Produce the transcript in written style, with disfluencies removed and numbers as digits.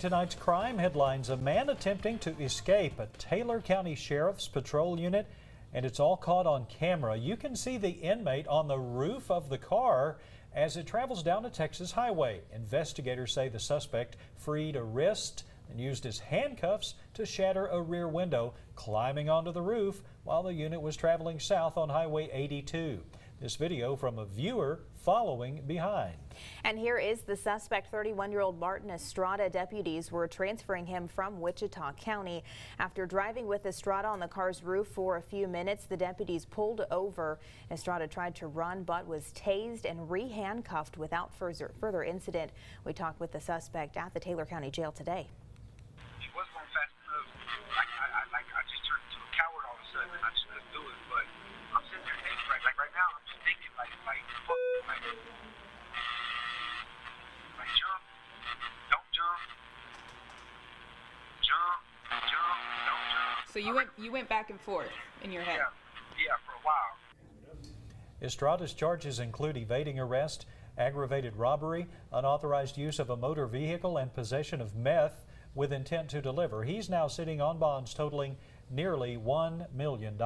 tonight's crime headlines. A man attempting to escape a Taylor County Sheriff's Patrol unit, and it's all caught on camera. You can see the inmate on the roof of the car as it travels down a Texas highway. Investigators say the suspect freed a wrist and used his handcuffs to shatter a rear window, climbing onto the roof while the unit was traveling south on Highway 82. This video from a viewer following behind. And here is the suspect, 31-year-old Martin Estrada. Deputies were transferring him from Wichita County. After driving with Estrada on the car's roof for a few minutes, the deputies pulled over. Estrada tried to run but was tased and re-handcuffed without further incident. We talked with the suspect at the Taylor County Jail today. He was going fast enough. I just turned into a coward all of a sudden. I just couldn't do it, but I'm sitting there thinking, like right now, I'm just thinking like jump, don't jump, don't jump. So you went back and forth in your head? Yeah, for a while. Estrada's charges include evading arrest, aggravated robbery, unauthorized use of a motor vehicle, and possession of meth with intent to deliver. He's now sitting on bonds totaling nearly $1 million.